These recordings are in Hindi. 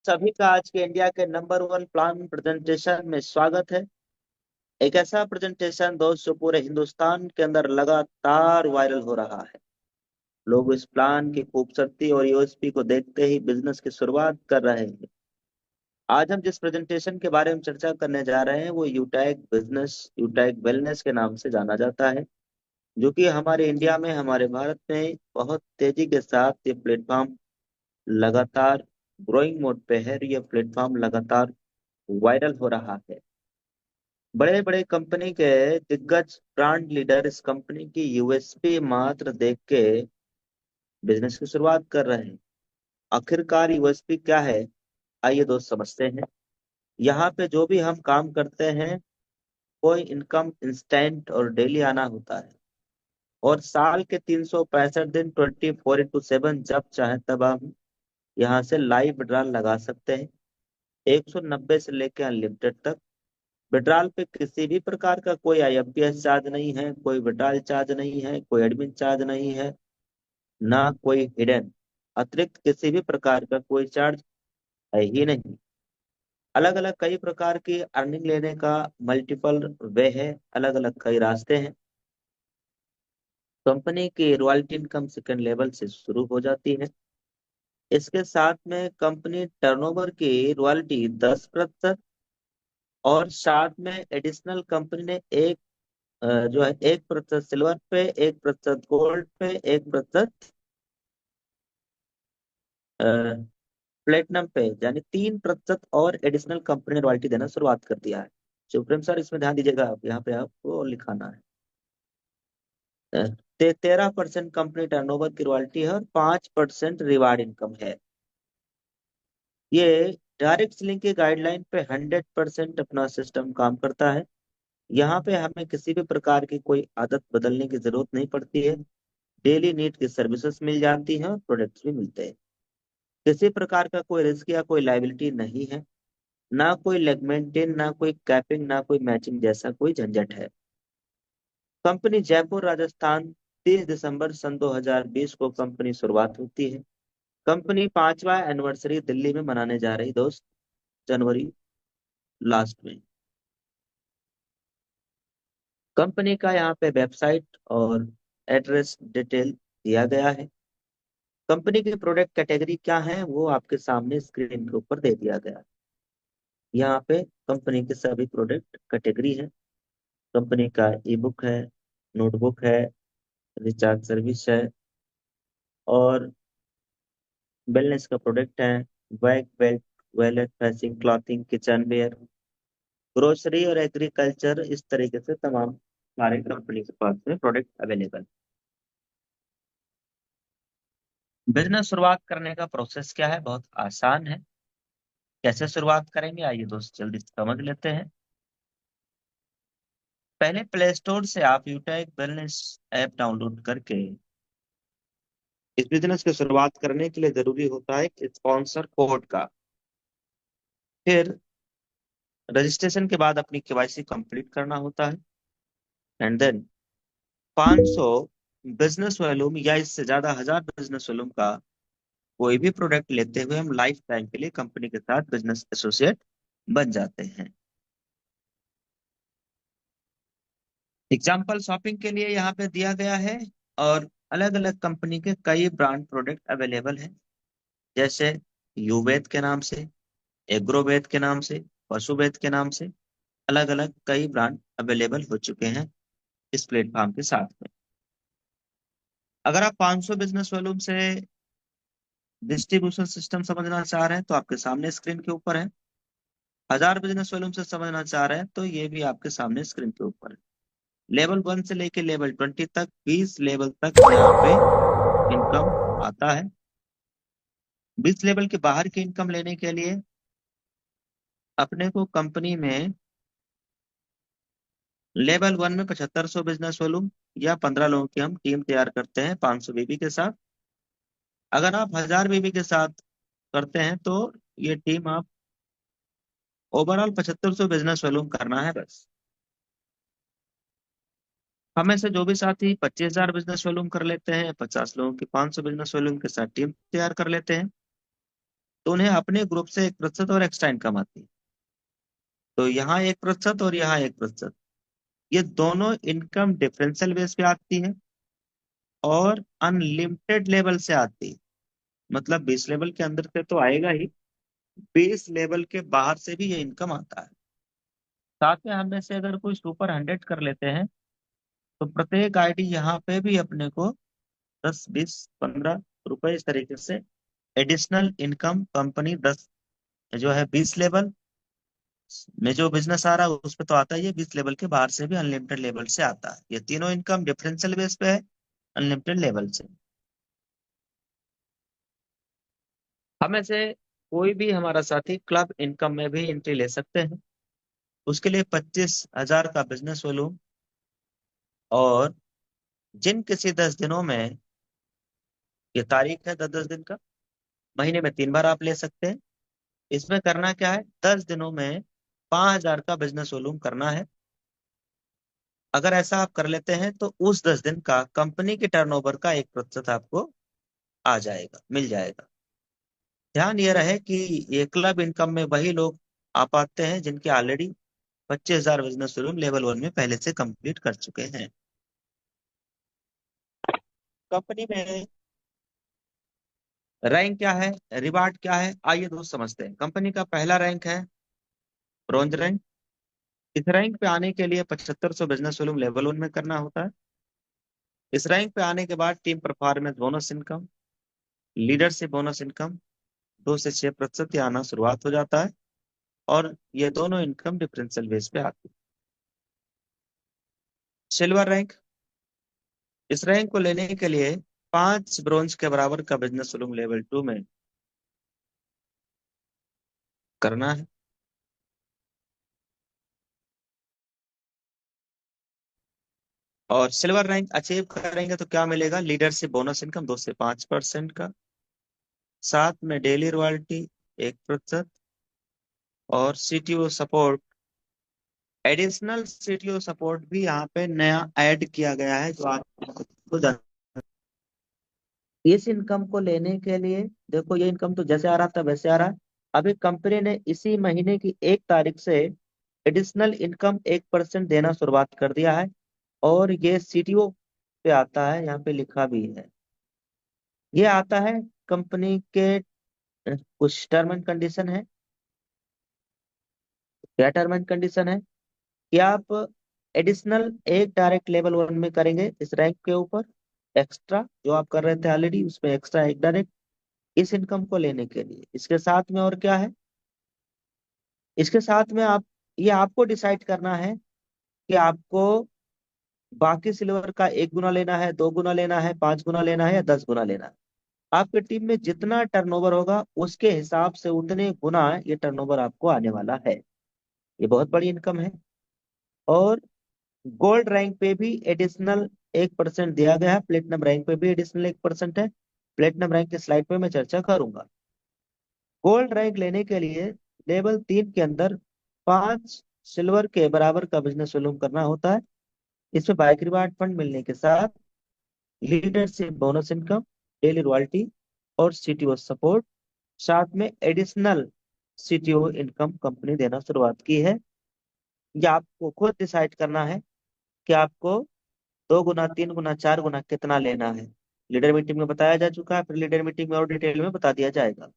सभी का आज के इंडिया के नंबर वन प्लान प्रेजेंटेशन में स्वागत है। एक ऐसा प्रेजेंटेशन दोस्त जो पूरे हिंदुस्तान के अंदर लगातार वायरल हो रहा है। लोग इस प्लान की खूबसूरती और यूएसपी को देखते ही बिजनेस की शुरुआत कर रहे हैं। आज हम जिस प्रेजेंटेशन के बारे में चर्चा करने जा रहे हैं वो यूटैग बिजनेस, यूटैग वेलनेस के नाम से जाना जाता है, जो कि हमारे इंडिया में, हमारे भारत में बहुत तेजी के साथ ये प्लेटफॉर्म लगातार ग्रोइंग मोड पे है और ये प्लेटफॉर्म लगातार वायरल हो रहा है। बड़े बड़े कंपनी के दिग्गज ब्रांड लीडर इस कंपनी की यूएसपी मात्र देख के बिजनेस की शुरुआत कर रहे हैं। आखिरकार यूएसपी क्या है, आइए दोस्त समझते हैं। यहाँ पे जो भी हम काम करते हैं, कोई इनकम इंस्टेंट और डेली आना होता है, और साल के 365 दिन 24x7 जब चाहे तब हम यहाँ से लाइव विड्रॉल लगा सकते हैं। 190 से लेकर अनलिमिटेड तक। विड्रॉल पे किसी भी प्रकार का कोई आईएमपीएस चार्ज नहीं है, कोई विड्रॉल चार्ज नहीं है, कोई एडमिन चार्ज नहीं है, ना कोई हिडन अतिरिक्त किसी भी प्रकार का कोई चार्ज है ही नहीं। अलग अलग कई प्रकार की अर्निंग लेने का मल्टीपल वे है, अलग अलग कई रास्ते हैं। कंपनी की रॉयल्टी इनकम सेकंड लेवल से शुरू हो जाती है। इसके साथ में कंपनी टर्नओवर की रॉयल्टी 10%, और साथ में एडिशनल कंपनी ने जो है 1% सिल्वर पे, 1% गोल्ड पे, 1% प्लेटिनम पे, यानी 3% और एडिशनल कंपनी ने रॉयल्टी देना शुरुआत कर दिया है। सुप्रीम सर, इसमें ध्यान दीजिएगा, आप यहाँ पे आपको लिखाना है। 13% कंपनी टर्नओवर की रॉयल्टी है और 5% रिवार्ड इनकम है। ये डायरेक्ट सेलिंग की गाइडलाइन पे 100% अपना सिस्टम काम करता है। यहाँ पे हमें किसी भी प्रकार की कोई आदत बदलने की जरूरत नहीं पड़ती है। डेली नीड की सर्विसेज मिल जाती हैं और प्रोडक्ट्स भी मिलते हैं। किसी प्रकार का कोई रिस्क या कोई लाइबिलिटी नहीं है। ना कोई लेगमेंटिन, ना कोई कैपिंग, ना कोई मैचिंग जैसा कोई झंझट है। कंपनी जयपुर राजस्थान, 30 दिसंबर सन 2020 को कंपनी शुरुआत होती है। कंपनी 5वां एनिवर्सरी दिल्ली में मनाने जा रही दोस्त, जनवरी लास्ट में। कंपनी का यहाँ पे वेबसाइट और एड्रेस डिटेल दिया गया है। कंपनी की प्रोडक्ट कैटेगरी क्या है वो आपके सामने स्क्रीन के ऊपर दे दिया गया है। यहाँ पे कंपनी के सभी प्रोडक्ट कैटेगरी है। कंपनी का ई बुक है, नोटबुक है, रिचार्ज सर्विस है, और वेलनेस का प्रोडक्ट है, bag, belt, wallet, fashion, clothing, kitchen ware, grocery और एग्रीकल्चर, इस तरीके से तमाम सारे कंपनी के पास में प्रोडक्ट अवेलेबल। बिजनेस शुरुआत करने का प्रोसेस क्या है, बहुत आसान है। कैसे शुरुआत करेंगे, आइए दोस्त जल्दी से समझ लेते हैं। पहले प्ले स्टोर से आप यूटेक बिजनेस ऐप डाउनलोड करके इस बिजनेस की शुरुआत करने के लिए जरूरी होता है स्पॉन्सर कोड का। फिर रजिस्ट्रेशन के बाद अपनी केवाईसी कंप्लीट करना होता है। एंड देन 500 बिजनेस वॉल्यूम या इससे ज्यादा 1000 बिजनेस वॉल्यूम का कोई भी प्रोडक्ट लेते हुए हम लाइफ टाइम के लिए कंपनी के साथ बिजनेस एसोसिएट बन जाते हैं। एग्जाम्पल शॉपिंग के लिए यहाँ पे दिया गया है, और अलग अलग कंपनी के कई ब्रांड प्रोडक्ट अवेलेबल हैं। जैसे युवेद के नाम से, एग्रोवेद के नाम से, पशुवेद के नाम से अलग अलग कई ब्रांड अवेलेबल हो चुके हैं इस प्लेटफॉर्म के साथ में। अगर आप 500 बिजनेस वॉल्यूम से डिस्ट्रीब्यूशन सिस्टम समझना चाह रहे हैं तो आपके सामने स्क्रीन के ऊपर है। 1000 बिजनेस वॉल्यूम से समझना चाह रहे हैं तो ये भी आपके सामने स्क्रीन के ऊपर है। लेवल 1 से लेके लेवल 20 तक, 20 लेवल तक यहाँ पे इनकम आता है। 20 लेवल के बाहर की इनकम लेने के लिए अपने को कंपनी में लेवल 1 में 7500 बिजनेस वॉल्यूम या 15 लोगों की हम टीम तैयार करते हैं 500 बीबी के साथ। अगर आप 1000 बीबी के साथ करते हैं तो ये टीम आप ओवरऑल 7500 बिजनेस वॉल्यूम करना है बस। हमें से जो भी साथी 25,000 बिजनेस वॉल्यूम कर लेते हैं, 50 लोगों की 500 बिजनेस वॉल्यूम के साथ टीम तैयार कर लेते हैं, तो उन्हें अपने ग्रुप से 1% और एक्स्ट्रा इनकम आती है। तो यहाँ 1% और यहाँ 1%, ये दोनों इनकम डिफरेंशियल बेस पे आती है और अनलिमिटेड लेवल से आती है। मतलब 20 लेवल के अंदर से तो आएगा ही, 20 लेवल के बाहर से भी ये इनकम आता है। साथ में हम में से अगर कोई सुपर 100 कर लेते हैं तो प्रत्येक आईडी यहाँ पे भी अपने को 10, 20, 15 रुपए इस तरीके से एडिशनल इनकम कंपनी 10 जो है 20 लेवल में जो बिजनेस आ रहा है उस पे तो आता ही है, 20 लेवल के बाहर से भी अनलिमिटेड लेवल से आता है। ये तीनों इनकम डिफरेंशियल बेस पे है, अनलिमिटेड लेवल से। हमें से कोई भी हमारा साथी क्लब इनकम में भी एंट्री ले सकते हैं। उसके लिए 25,000 का बिजनेस वॉल्यूम और जिन किसी 10 दिनों में, ये तारीख है 10-10 दिन का, महीने में 3 बार आप ले सकते हैं। इसमें करना क्या है, 10 दिनों में 5,000 का बिजनेस वॉल्यूम करना है। अगर ऐसा आप कर लेते हैं तो उस 10 दिन का कंपनी के टर्नओवर का 1% आपको आ जाएगा, मिल जाएगा। ध्यान ये रहे कि ये क्लब इनकम में वही लोग आ पाते हैं जिनके ऑलरेडी 25,000 बिजनेस वॉल्यूम लेवल 1 में पहले से कंप्लीट कर चुके हैं। कंपनी में रैंक क्या है, रिवार्ड क्या है, आइए दोस्त समझते हैं। कंपनी का पहला रैंक है ब्रॉन्ज रैंक। इस रैंक पे आने के लिए 7500 बिजनेस वॉल्यूम लेवल 1 में करना होता है। इस रैंक पे आने के बाद team performance bonus income, leadership bonus income 2 से 6% ये आना शुरुआत हो जाता है और ये दोनों इनकम डिफरेंशियल बेस पे आती है। सिल्वर रैंक, इस रैंक को लेने के लिए 5 ब्रोंज के बराबर का बिजनेस वॉल्यूम लेवल 2 में करना है। और सिल्वर रैंक अचीव करेंगे तो क्या मिलेगा, लीडरशिप बोनस इनकम 2 से 5% का, साथ में डेली रॉयल्टी 1%, और CTO support, additional CTO support भी यहाँ पे नया ऐड किया गया है जो आपको इस इनकम को लेने के लिए, देखो ये इनकम तो जैसे आ रहा था वैसे आ रहा है। अभी कंपनी ने इसी महीने की 1 तारीख से एडिशनल इनकम 1% देना शुरुआत कर दिया है और ये सीटीओ पे आता है, यहाँ पे लिखा भी है। ये आता है कंपनी के कुछ टर्म एंड कंडीशन है। क्या टर्म एंड कंडीशन है कि आप एडिशनल एक डायरेक्ट लेवल 1 में करेंगे इस रैंक के ऊपर, एक्स्ट्रा जो आप कर रहे थे ऑलरेडी उसमें एक्स्ट्रा एक डायरेक्ट, इस इनकम को लेने के लिए। इसके साथ में और क्या है, इसके साथ में आप, ये आपको डिसाइड करना है कि आपको बाकी सिल्वर का 1 गुना लेना है, 2 गुना लेना है, 5 गुना लेना है या 10 गुना लेना है। आपके टीम में जितना टर्नओवर होगा उसके हिसाब से उतने गुना ये टर्नओवर आपको आने वाला है। ये बहुत बड़ी इनकम है। और गोल्ड रैंक पे भी एडिशनल 1% दिया गया है, प्लेटिनम रैंक पे भी एडिशनल 1% है। प्लेटिनम रैंक की स्लाइड पे मैं चर्चा करूंगा। गोल्ड रैंक लेने के लिए लेवल 3 के अंदर 5 सिल्वर के बराबर का बिजनेस वॉल्यूम करना होता है। इसमें बाइक रिवार्ड फंड मिलने के साथ leadership bonus income, daily royalty और सीटीओ सपोर्ट, साथ में एडिशनल सीटीओ इनकम कंपनी देना शुरुआत की है। या आपको खुद डिसाइड करना है कि आपको 2 गुना, 3 गुना, 4 गुना कितना लेना है। लीडर मीटिंग में बताया जा चुका है, फिर लीडर मीटिंग में और डिटेल में बता दिया जाएगा।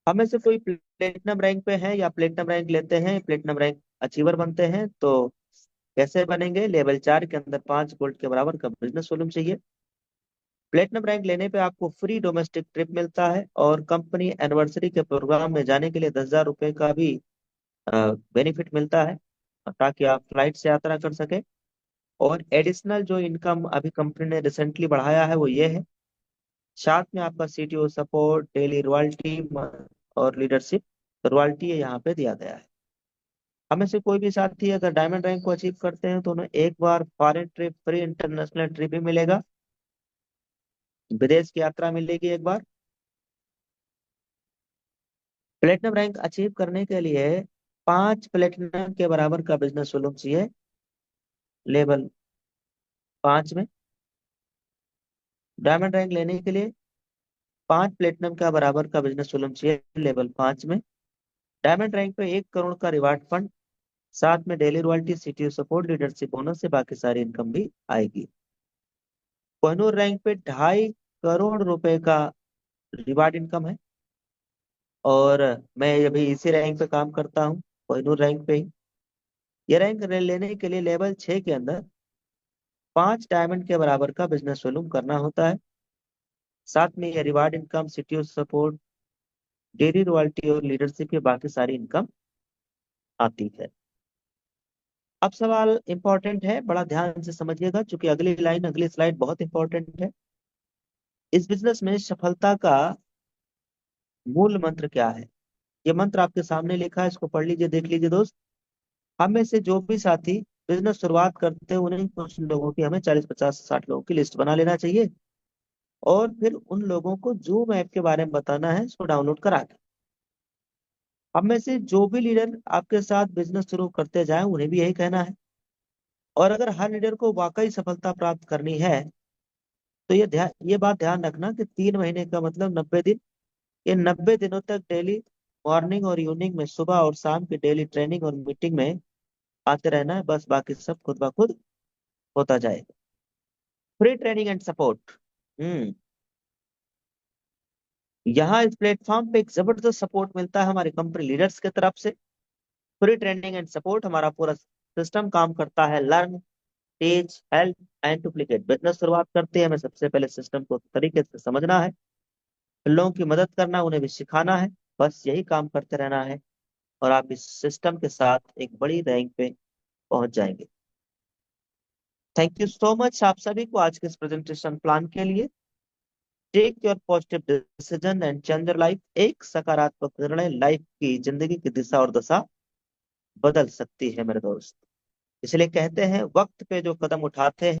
हमें से कोई प्लेटिनम रैंक पे है या प्लेटिनम रैंक लेते हैं, प्लेटिनम रैंक अचीवर बनते हैं तो कैसे बनेंगे, लेवल 4 के अंदर 5 गोल्ड के बराबर का बिजनेस वॉल्यूम चाहिए। प्लेटिनम रैंक लेने पे आपको फ्री डोमेस्टिक ट्रिप मिलता है और कंपनी एनिवर्सरी के प्रोग्राम में जाने के लिए 10,000 रुपए का भी बेनिफिट मिलता है ताकि आप फ्लाइट से यात्रा कर सके। और एडिशनल जो इनकम अभी कंपनी ने रिसेंटली बढ़ाया है वो ये है, साथ में आपका सीटीओ सपोर्ट, डेली रॉयल्टी और लीडरशिप रॉयल्टी यहाँ पे दिया गया है। हमें से कोई भी साथी अगर डायमंड रैंक को अचीव करते हैं तो उन्हें एक बार foreign trip, free international trip भी मिलेगा, विदेश की यात्रा मिलेगी एक बार। प्लेटिनम रैंक अचीव करने के लिए 5 प्लेटिनम के बराबर का बिजनेस वॉल्यूम चाहिए लेवल 5 में। डायमंड रैंक लेने के लिए 5 प्लेटिनम का बराबर का बिजनेस वॉल्यूम चाहिए लेवल 5 में। डायमंड रैंक पे 1 करोड़ का रिवार्ड फंड, साथ में daily royalty, CTO support, leadership bonus से बाकी सारी इनकम भी आएगी। कोहिनूर रैंक पे 2.5 करोड़ रुपए का रिवार्ड इनकम है, और मैं अभी इसी रैंक पे काम करता हूँ, कोहिनूर रैंक पे ही। ये रैंक लेने के लिए लेवल 6 के अंदर 5 डायमंड के बराबर का बिजनेस वॉल्यूम करना होता है। साथ में ये reward income, CTO support, daily royalty और लीडरशिप की बाकी सारी इनकम आती है। अब सवाल इंपॉर्टेंट है, बड़ा ध्यान से समझिएगा, क्योंकि अगली लाइन, अगली स्लाइड बहुत इंपॉर्टेंट है। इस बिजनेस में सफलता का मूल मंत्र क्या है? ये मंत्र आपके सामने लिखा है, इसको पढ़ लीजिए, देख लीजिए दोस्त। हम में से जो भी साथी बिजनेस शुरुआत करते हैं, उन्हें कुछ लोगों की, हमें 40, 50, 60 लोगों की लिस्ट बना लेना चाहिए, और फिर उन लोगों को जूम ऐप के बारे में बताना है, इसको डाउनलोड करा के। हम में से जो भी लीडर आपके साथ बिजनेस शुरू करते जाए, उन्हें भी यही कहना है। और अगर हर लीडर को वाकई सफलता प्राप्त करनी है, तो ये बात ध्यान रखना कि 3 महीने का मतलब 90 दिन। ये 90 दिनों तक डेली मॉर्निंग और इवनिंग में, सुबह और शाम की डेली ट्रेनिंग और मीटिंग में आते रहना है, बस बाकी सब खुद ब खुद होता जाएगा। Free training and support. Hmm यहाँ इस प्लेटफॉर्म पे एक जबरदस्त सपोर्ट मिलता है हमारे कंपनी लीडर्स की तरफ से। फ्री ट्रेनिंग एंड सपोर्ट, हमारा पूरा सिस्टम काम करता है, learn, teach, help and duplicate. Business शुरुआत करते हैं, हमें सबसे पहले सिस्टम को तरीके से समझना है, फिर लोगों की मदद करना, उन्हें भी सिखाना है, बस यही काम करते रहना है, और आप इस सिस्टम के साथ एक बड़ी रैंक पे पहुंच जाएंगे। थैंक यू सो मच आप सभी को आज के इस प्रेजेंटेशन प्लान के लिए। Take your positive decision and change your life. एक सकारात्मक निर्णय लाइफ की, जिंदगी की दिशा और दशा बदल सकती है मेरे दोस्त। इसलिए कहते हैं, वक्त पे जो कदम उठाते हैं